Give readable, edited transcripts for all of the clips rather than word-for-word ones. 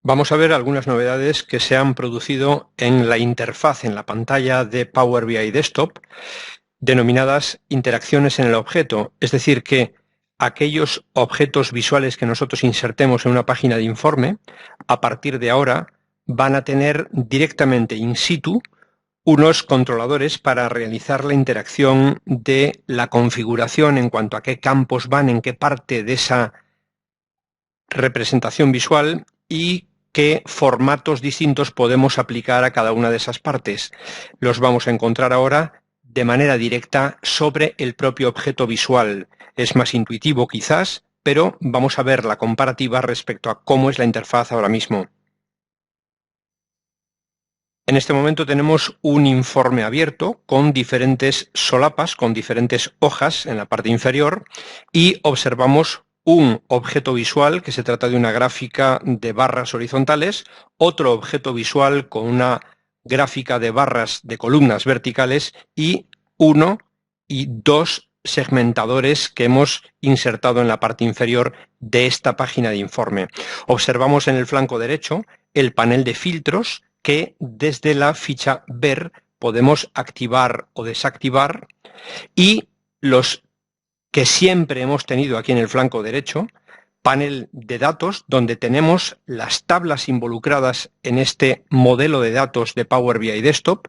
Vamos a ver algunas novedades que se han producido en la interfaz, en la pantalla de Power BI Desktop, denominadas interacciones en el objeto, es decir, que aquellos objetos visuales que nosotros insertemos en una página de informe, a partir de ahora van a tener directamente in situ unos controladores para realizar la interacción de la configuración en cuanto a qué campos van, en qué parte de esa representación visual y qué formatos distintos podemos aplicar a cada una de esas partes. Los vamos a encontrar ahora de manera directa sobre el propio objeto visual. Es más intuitivo quizás, pero vamos a ver la comparativa respecto a cómo es la interfaz ahora mismo. En este momento tenemos un informe abierto con diferentes solapas, con diferentes hojas en la parte inferior y observamos un objeto visual que se trata de una gráfica de barras horizontales, otro objeto visual con una gráfica de barras de columnas verticales y uno y dos segmentadores que hemos insertado en la parte inferior de esta página de informe. Observamos en el flanco derecho el panel de filtros que desde la ficha Ver podemos activar o desactivar, y los que siempre hemos tenido aquí en el flanco derecho, panel de datos, donde tenemos las tablas involucradas en este modelo de datos de Power BI Desktop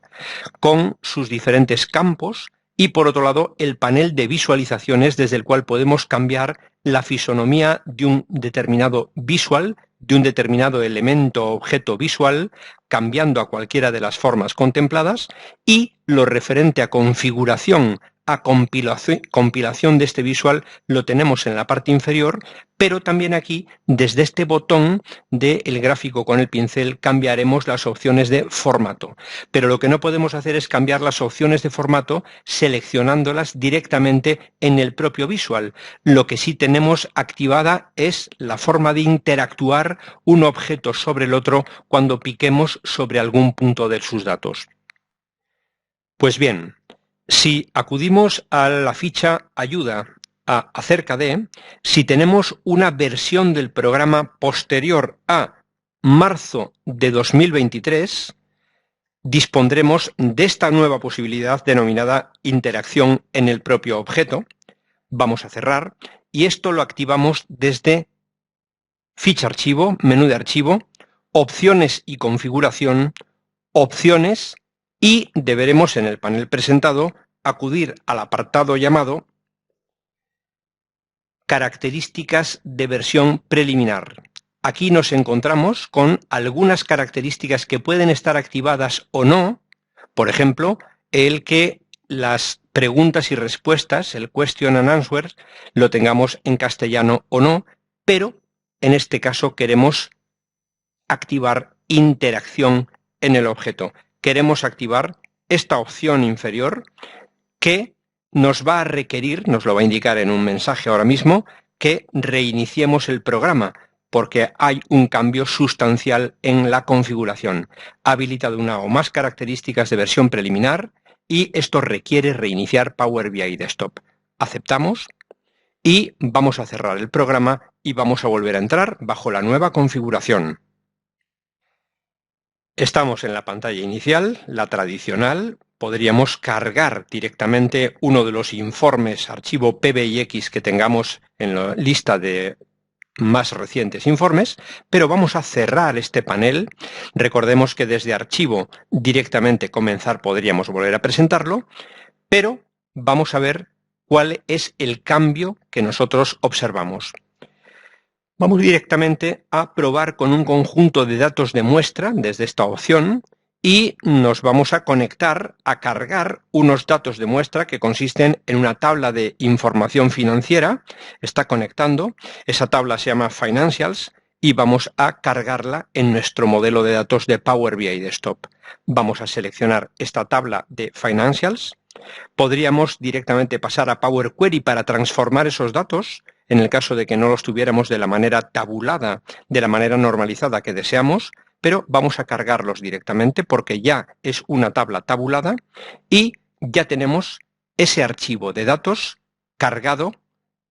con sus diferentes campos, y por otro lado el panel de visualizaciones desde el cual podemos cambiar la fisonomía de un determinado visual, de un determinado elemento o objeto visual, cambiando a cualquiera de las formas contempladas, y lo referente a configuración, a compilación de este visual lo tenemos en la parte inferior, pero también aquí, desde este botón del gráfico con el pincel, cambiaremos las opciones de formato. Pero lo que no podemos hacer es cambiar las opciones de formato seleccionándolas directamente en el propio visual. Lo que sí tenemos activada es la forma de interactuar un objeto sobre el otro cuando piquemos sobre algún punto de sus datos. Pues bien, si acudimos a la ficha Ayuda acerca de, si tenemos una versión del programa posterior a marzo de 2023, dispondremos de esta nueva posibilidad denominada interacción en el propio objeto. Vamos a cerrar y esto lo activamos desde Ficha Archivo, menú de archivo, Opciones y configuración, Opciones, y deberemos en el panel presentado acudir al apartado llamado Características de versión preliminar. Aquí nos encontramos con algunas características que pueden estar activadas o no, por ejemplo, el que las preguntas y respuestas, el question and answers, lo tengamos en castellano o no, pero en este caso queremos activar interacción en el objeto. Queremos activar esta opción inferior que nos va a requerir, nos lo va a indicar en un mensaje ahora mismo, que reiniciemos el programa, porque hay un cambio sustancial en la configuración. Ha habilitado una o más características de versión preliminar y esto requiere reiniciar Power BI Desktop. Aceptamos y vamos a cerrar el programa y vamos a volver a entrar bajo la nueva configuración. Estamos en la pantalla inicial, la tradicional. Podríamos cargar directamente uno de los informes archivo PBIX que tengamos en la lista de más recientes informes, pero vamos a cerrar este panel. Recordemos que desde archivo directamente comenzar podríamos volver a presentarlo, pero vamos a ver cuál es el cambio que nosotros observamos. Vamos directamente a probar con un conjunto de datos de muestra desde esta opción y nos vamos a conectar a cargar unos datos de muestra que consisten en una tabla de información financiera. Está conectando, esa tabla se llama Financials y vamos a cargarla en nuestro modelo de datos de Power BI Desktop. Vamos a seleccionar esta tabla de Financials. Podríamos directamente pasar a Power Query para transformar esos datos en el caso de que no los tuviéramos de la manera tabulada, de la manera normalizada que deseamos, pero vamos a cargarlos directamente porque ya es una tabla tabulada y ya tenemos ese archivo de datos cargado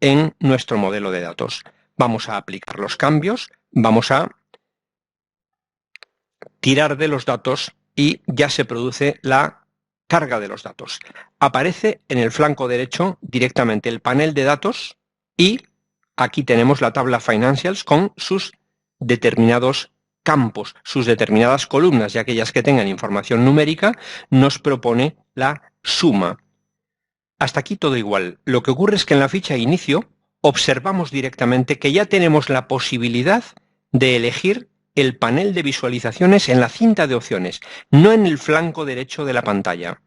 en nuestro modelo de datos. Vamos a aplicar los cambios, vamos a tirar de los datos y ya se produce la carga de los datos. Aparece en el flanco derecho directamente el panel de datos y aquí tenemos la tabla Financials con sus determinados campos, sus determinadas columnas, y aquellas que tengan información numérica nos propone la suma. Hasta aquí todo igual. Lo que ocurre es que en la ficha de inicio observamos directamente que ya tenemos la posibilidad de elegir el panel de visualizaciones en la cinta de opciones, no en el flanco derecho de la pantalla.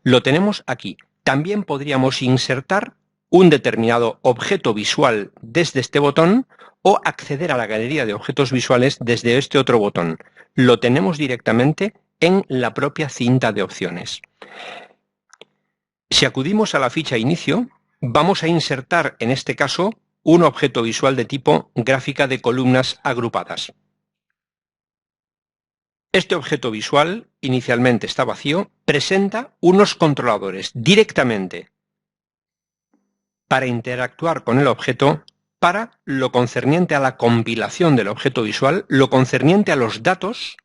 Lo tenemos aquí. También podríamos insertar un determinado objeto visual desde este botón o acceder a la galería de objetos visuales desde este otro botón. Lo tenemos directamente en la propia cinta de opciones. Si acudimos a la ficha inicio, vamos a insertar en este caso un objeto visual de tipo gráfica de columnas agrupadas. Este objeto visual, inicialmente está vacío, presenta unos controladores directamente para interactuar con el objeto para lo concerniente a la compilación del objeto visual, lo concerniente a los datos.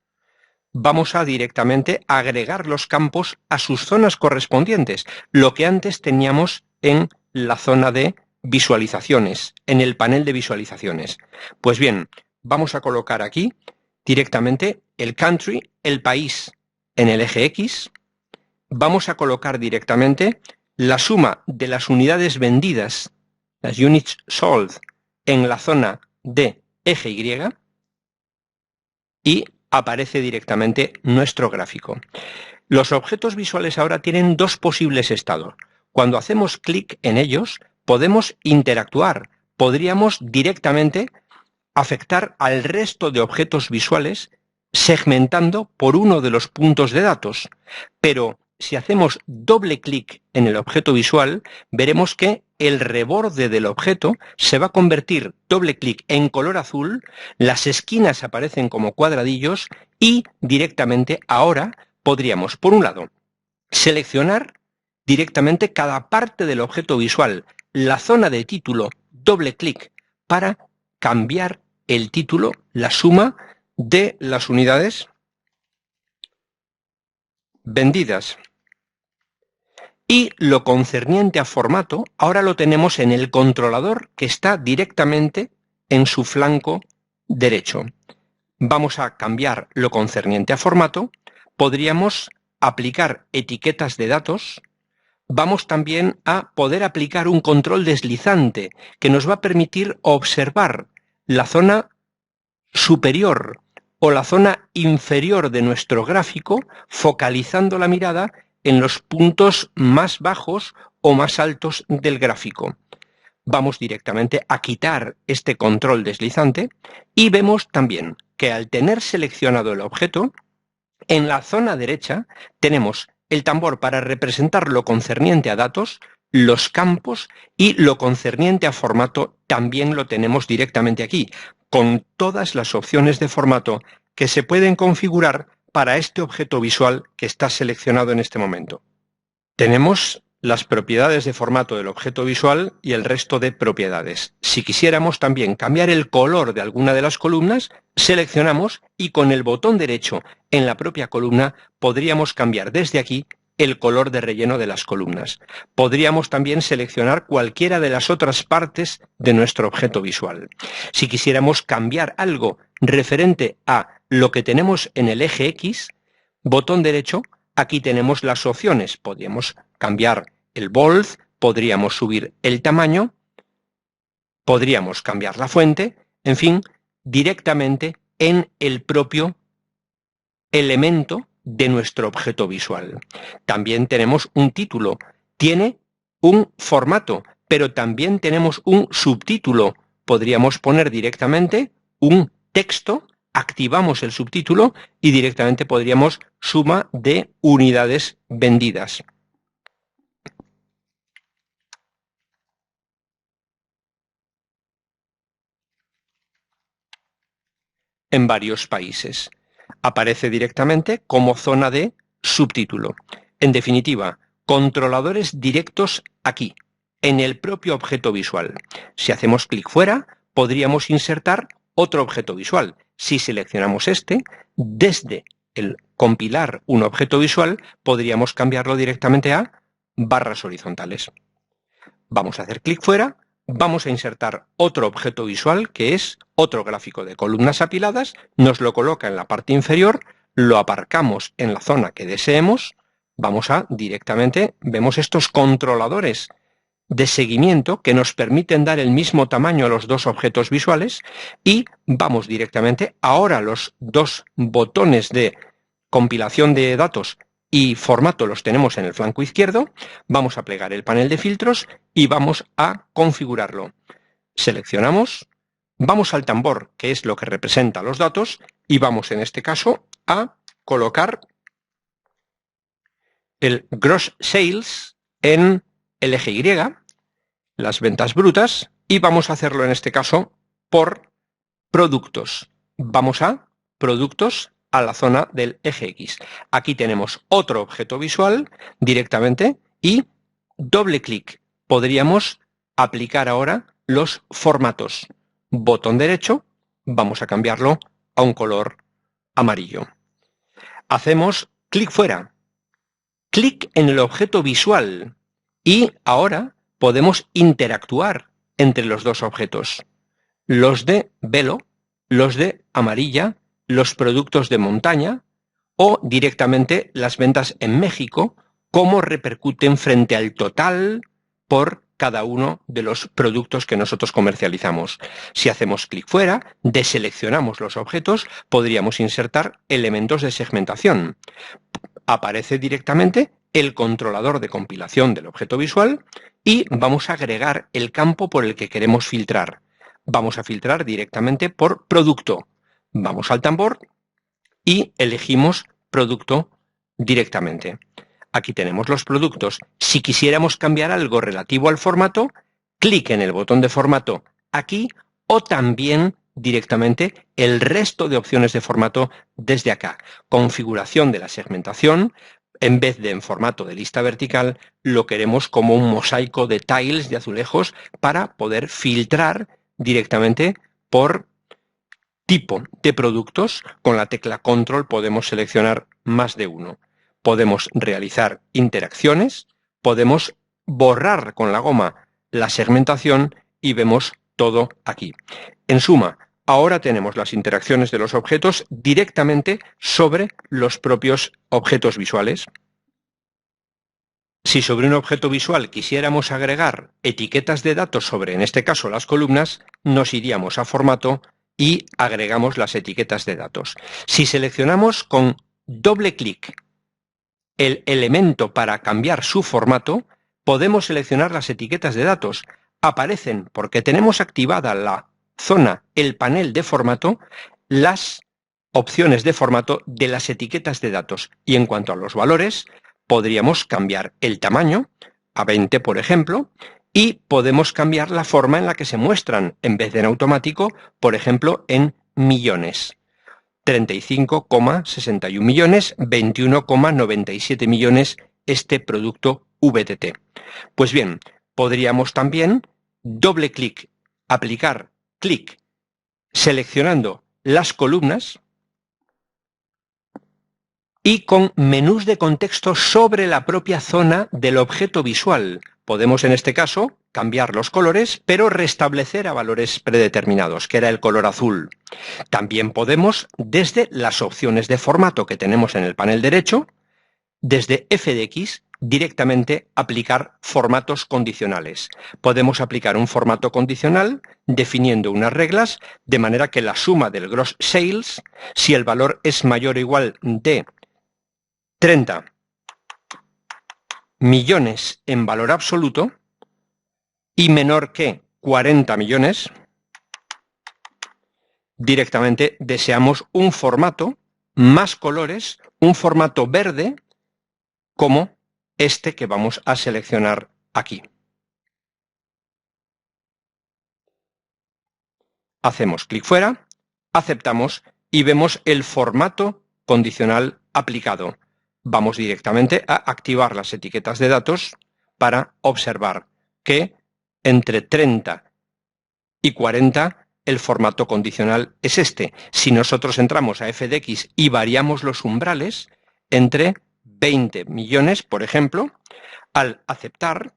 Vamos a directamente agregar los campos a sus zonas correspondientes, lo que antes teníamos en la zona de visualizaciones, en el panel de visualizaciones. Pues bien, vamos a colocar aquí directamente el country, el país, en el eje X. Vamos a colocar directamente la suma de las unidades vendidas, las units sold, en la zona de eje Y y aparece directamente nuestro gráfico. Los objetos visuales ahora tienen dos posibles estados. Cuando hacemos clic en ellos, podemos interactuar. Podríamos directamente afectar al resto de objetos visuales segmentando por uno de los puntos de datos. Pero si hacemos doble clic en el objeto visual, veremos que el reborde del objeto se va a convertir, doble clic, en color azul, las esquinas aparecen como cuadradillos y directamente ahora podríamos, por un lado, seleccionar directamente cada parte del objeto visual, la zona de título, doble clic, para cambiar el título, la suma de las unidades vendidas. Y lo concerniente a formato, ahora lo tenemos en el controlador que está directamente en su flanco derecho. Vamos a cambiar lo concerniente a formato, podríamos aplicar etiquetas de datos, vamos también a poder aplicar un control deslizante que nos va a permitir observar la zona superior o la zona inferior de nuestro gráfico, focalizando la mirada en los puntos más bajos o más altos del gráfico. Vamos directamente a quitar este control deslizante y vemos también que al tener seleccionado el objeto, en la zona derecha tenemos el tambor para representar lo concerniente a datos, los campos y lo concerniente a formato también lo tenemos directamente aquí, con todas las opciones de formato que se pueden configurar para este objeto visual que está seleccionado en este momento. Tenemos las propiedades de formato del objeto visual y el resto de propiedades. Si quisiéramos también cambiar el color de alguna de las columnas, seleccionamos y con el botón derecho en la propia columna podríamos cambiar desde aquí el color de relleno de las columnas. Podríamos también seleccionar cualquiera de las otras partes de nuestro objeto visual. Si quisiéramos cambiar algo referente a lo que tenemos en el eje X, botón derecho, aquí tenemos las opciones. Podríamos cambiar el bold, podríamos subir el tamaño, podríamos cambiar la fuente, en fin, directamente en el propio elemento de nuestro objeto visual. También tenemos un título, tiene un formato, pero también tenemos un subtítulo. Podríamos poner directamente un texto, activamos el subtítulo y directamente podríamos suma de unidades vendidas. En varios países. Aparece directamente como zona de subtítulo. En definitiva, controladores directos aquí, en el propio objeto visual. Si hacemos clic fuera, podríamos insertar otro objeto visual. Si seleccionamos este, desde el compilar un objeto visual, podríamos cambiarlo directamente a barras horizontales. Vamos a hacer clic fuera, vamos a insertar otro objeto visual, que es otro gráfico de columnas apiladas, nos lo coloca en la parte inferior, lo aparcamos en la zona que deseemos, vamos a directamente, vemos estos controladores de seguimiento que nos permiten dar el mismo tamaño a los dos objetos visuales y vamos directamente, ahora los dos botones de compilación de datos y formato los tenemos en el flanco izquierdo, vamos a plegar el panel de filtros y vamos a configurarlo. Seleccionamos, vamos al tambor, que es lo que representa los datos, y vamos en este caso a colocar el Gross Sales en el eje Y, las ventas brutas, y vamos a hacerlo en este caso por productos. Vamos a productos a la zona del eje X. Aquí tenemos otro objeto visual directamente y doble clic. Podríamos aplicar ahora los formatos. Botón derecho, vamos a cambiarlo a un color amarillo. Hacemos clic fuera, clic en el objeto visual y ahora podemos interactuar entre los dos objetos. Los de velo, los de amarilla, los productos de montaña o directamente las ventas en México, cómo repercuten frente al total por cada uno de los productos que nosotros comercializamos. Si hacemos clic fuera, deseleccionamos los objetos, podríamos insertar elementos de segmentación. Aparece directamente el controlador de compilación del objeto visual y vamos a agregar el campo por el que queremos filtrar. Vamos a filtrar directamente por producto. Vamos al tambor y elegimos producto directamente. Aquí tenemos los productos. Si quisiéramos cambiar algo relativo al formato, clic en el botón de formato aquí o también directamente el resto de opciones de formato desde acá. Configuración de la segmentación. En vez de en formato de lista vertical, lo queremos como un mosaico de tiles, de azulejos, para poder filtrar directamente por tipo de productos. Con la tecla Control podemos seleccionar más de uno. Podemos realizar interacciones, podemos borrar con la goma la segmentación y vemos todo aquí. En suma, ahora tenemos las interacciones de los objetos directamente sobre los propios objetos visuales. Si sobre un objeto visual quisiéramos agregar etiquetas de datos sobre, en este caso, las columnas, nos iríamos a formato y agregamos las etiquetas de datos. Si seleccionamos con doble clic el elemento para cambiar su formato, podemos seleccionar las etiquetas de datos. Aparecen, porque tenemos activada la zona, el panel de formato, las opciones de formato de las etiquetas de datos. Y en cuanto a los valores, podríamos cambiar el tamaño a 20, por ejemplo, y podemos cambiar la forma en la que se muestran, en vez de en automático, por ejemplo, en millones. 35,61 millones, 21,97 millones este producto VTT. Pues bien, podríamos también doble clic, aplicar clic seleccionando las columnas y con menús de contexto sobre la propia zona del objeto visual. Podemos en este caso cambiar los colores, pero restablecer a valores predeterminados, que era el color azul. También podemos, desde las opciones de formato que tenemos en el panel derecho, desde FDX, directamente aplicar formatos condicionales. Podemos aplicar un formato condicional definiendo unas reglas, de manera que la suma del gross sales, si el valor es mayor o igual de 30 millones en valor absoluto y menor que 40 millones, directamente deseamos un formato, más colores, un formato verde, como este que vamos a seleccionar aquí. Hacemos clic fuera, aceptamos y vemos el formato condicional aplicado. Vamos directamente a activar las etiquetas de datos para observar que entre 30 y 40 el formato condicional es este. Si nosotros entramos a f de x y variamos los umbrales entre 20 millones, por ejemplo, al aceptar,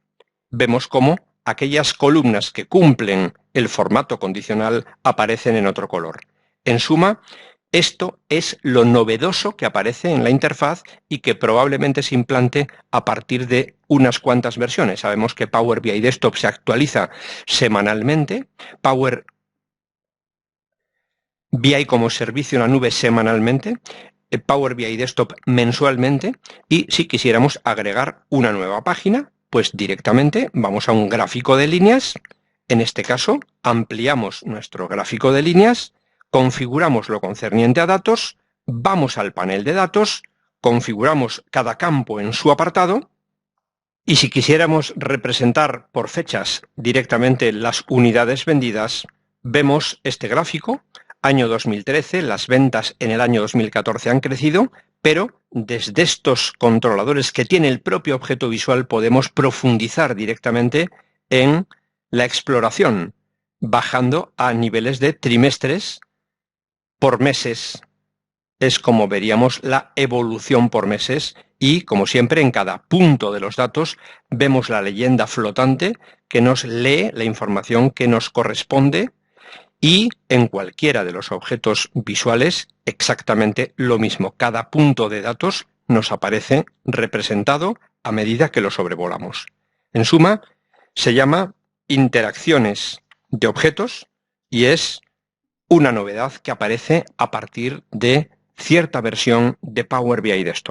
vemos cómo aquellas columnas que cumplen el formato condicional aparecen en otro color. En suma, esto es lo novedoso que aparece en la interfaz y que probablemente se implante a partir de unas cuantas versiones. Sabemos que Power BI Desktop se actualiza semanalmente, Power BI como servicio en la nube semanalmente, Power BI Desktop mensualmente, y si quisiéramos agregar una nueva página, pues directamente vamos a un gráfico de líneas. En este caso, ampliamos nuestro gráfico de líneas, configuramos lo concerniente a datos, vamos al panel de datos, configuramos cada campo en su apartado, y si quisiéramos representar por fechas directamente las unidades vendidas, vemos este gráfico. Año 2013, las ventas en el año 2014 han crecido, pero desde estos controladores que tiene el propio objeto visual podemos profundizar directamente en la exploración, bajando a niveles de trimestres por meses. Es como veríamos la evolución por meses y, como siempre, en cada punto de los datos vemos la leyenda flotante que nos lee la información que nos corresponde. Y en cualquiera de los objetos visuales exactamente lo mismo. Cada punto de datos nos aparece representado a medida que lo sobrevolamos. En suma, se llama interacciones de objetos y es una novedad que aparece a partir de cierta versión de Power BI Desktop.